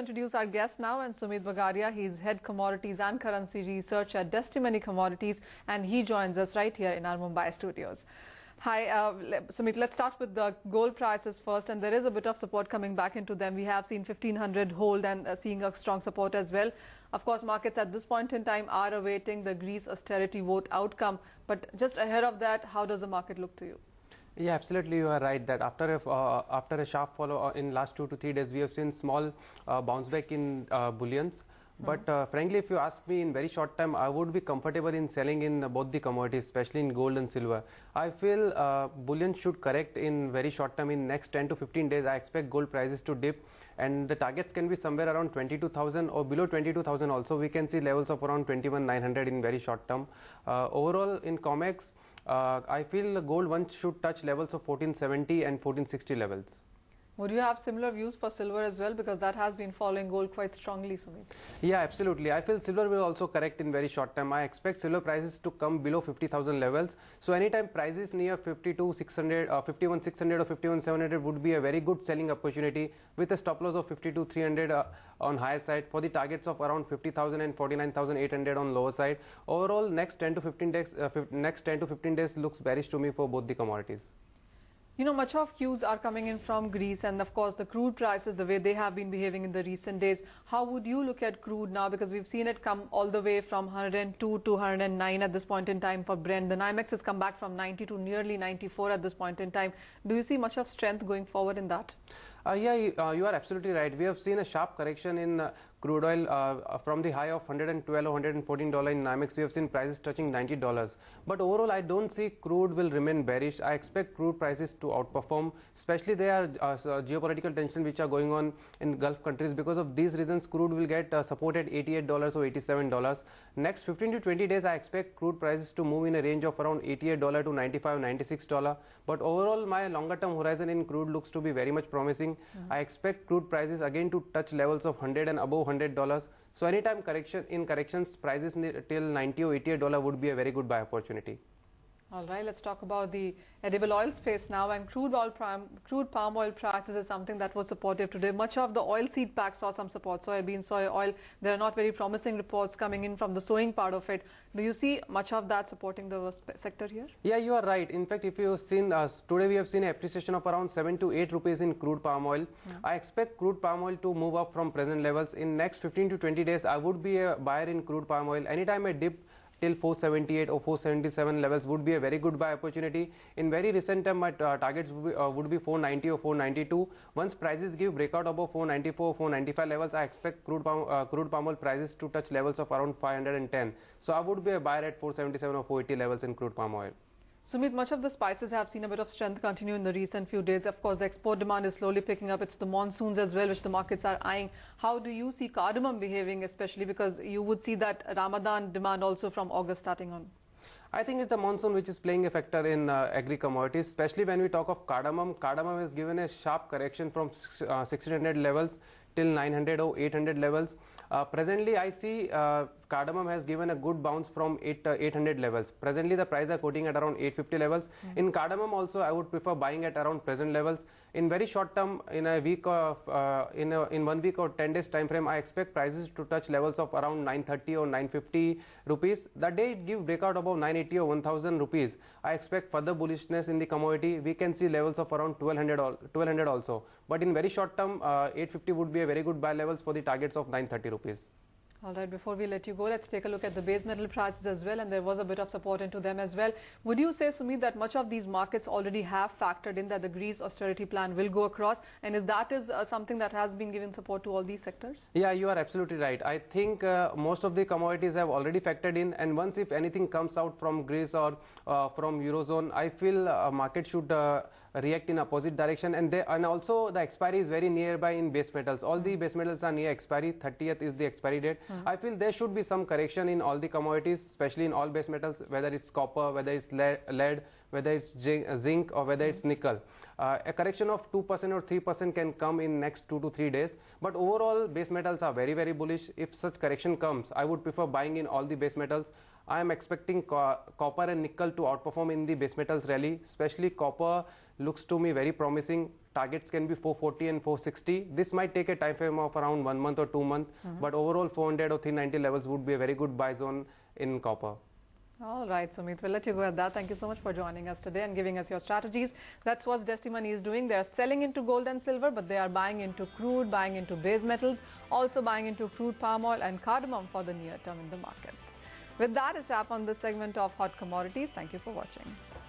introduce our guest now, and Sumit Bagaria. He's Head Commodities and Currency Research at Destimony Commodities, and he joins us right here in our Mumbai studios. Hi, Sumit, let's start with the gold prices first, and there is a bit of support coming back into them. We have seen 1500 hold and seeing a strong support as well. Of course, markets at this point in time are awaiting the Greece austerity vote outcome, but just ahead of that, how does the market look to you? Yeah, absolutely, you are right that after a sharp follow in last 2 to 3 days, we have seen small bounce back in bullions. But frankly, if you ask me, in very short time, I would be comfortable in selling in both the commodities, especially in gold and silver. I feel bullion should correct in very short time. In next 10 to 15 days, I expect gold prices to dip, and the targets can be somewhere around 22,000 or below 22,000. Also, we can see levels of around 21,900 in very short term. Overall, in COMEX, I feel gold once should touch levels of 1470 and 1460 levels. Would you have similar views for silver as well, because that has been following gold quite strongly, Sumit? Yeah, absolutely. I feel silver will also correct in very short time. I expect silver prices to come below 50,000 levels. So anytime prices near 52,600, 51,600 or 51,700 would be a very good selling opportunity, with a stop loss of 52,300 on higher side, for the targets of around 50,000 and 49,800 on lower side. Overall, next 10 to 15 days looks bearish to me for both the commodities. You know, much of cues are coming in from Greece, and of course the crude prices, the way they have been behaving in the recent days. How would you look at crude now? Because we've seen it come all the way from 102 to 109 at this point in time for Brent. The NYMEX has come back from 90 to nearly 94 at this point in time. Do you see much of strength going forward in that? You are absolutely right. We have seen a sharp correction in crude oil from the high of $112 or $114 in NYMEX. We have seen prices touching $90. But overall, I don't see crude will remain bearish. I expect crude prices to outperform, especially there are geopolitical tensions which are going on in Gulf countries. Because of these reasons, crude will get supported $88 or $87. Next 15 to 20 days, I expect crude prices to move in a range of around $88 to $95, $96. But overall, my longer term horizon in crude looks to be very much promising. I expect crude prices again to touch levels of 100 and above $100. So anytime corrections prices till 90 or $88 would be a very good buy opportunity. All right, let's talk about the edible oil space now, and crude palm oil prices is something that was supportive today. Much of the oilseed pack saw some support. Soybean, soy oil, there are not very promising reports coming in from the sowing part of it. Do you see much of that supporting the sector here? Yeah, you are right. In fact, if you've seen today, we have seen an appreciation of around 7 to 8 rupees in crude palm oil. I expect crude palm oil to move up from present levels. In next 15 to 20 days, I would be a buyer in crude palm oil. Anytime I dip till 478 or 477 levels would be a very good buy opportunity. In very recent time, my targets would be 490 or 492. Once prices give breakout above 494 or 495 levels, I expect crude palm oil prices to touch levels of around 510. So I would be a buyer at 477 or 480 levels in crude palm oil. Sumit, much of the spices have seen a bit of strength continue in the recent few days. Of course, the export demand is slowly picking up. It's the monsoons as well, which the markets are eyeing. How do you see cardamom behaving, especially because you would see that Ramadan demand also from August starting on? I think it's the monsoon which is playing a factor in agri commodities, especially when we talk of cardamom. Cardamom has given a sharp correction from 1600 levels till 900 or 800 levels. Presently, I see cardamom has given a good bounce from 800 levels. Presently, the price are quoting at around 850 levels. In cardamom also, I would prefer buying at around present levels. In very short term, in a week of in 1 week or 10 days time frame, I expect prices to touch levels of around 930 or 950 rupees. The day it give breakout above 980 or 1000 rupees, I expect further bullishness in the commodity. We can see levels of around 1200 also. But in very short term, 850 would be a very good buy levels for the targets of 930 rupees. All right, before we let you go, let's take a look at the base metal prices as well, and there was a bit of support into them as well. Would you say, Sumit, that much of these markets already have factored in that the Greece austerity plan will go across, and that is something that has been giving support to all these sectors? Yeah, you are absolutely right. I think most of the commodities have already factored in, and once if anything comes out from Greece or from Eurozone, I feel market should react in opposite direction, and also the expiry is very nearby in base metals. All the base metals are near expiry. 30th is the expiry date. I feel there should be some correction in all the commodities, especially in all base metals, whether it's copper, whether it's lead, whether it's zinc, or whether it's nickel. A correction of 2% or 3% can come in next 2 to 3 days. But overall, base metals are very, very bullish. If such correction comes, I would prefer buying in all the base metals. I am expecting copper and nickel to outperform in the base metals rally. Especially copper looks to me very promising. Targets can be 440 and 460. This might take a time frame of around 1 month or 2 months, but overall 400 or 390 levels would be a very good buy zone in copper. All right, Sumit, we'll let you go at that. Thank you so much for joining us today and giving us your strategies. That's what Destimony is doing. They are selling into gold and silver, but they are buying into crude, buying into base metals, also buying into crude palm oil and cardamom for the near term in the markets. With that, it's a wrap on this segment of Hot Commodities. Thank you for watching.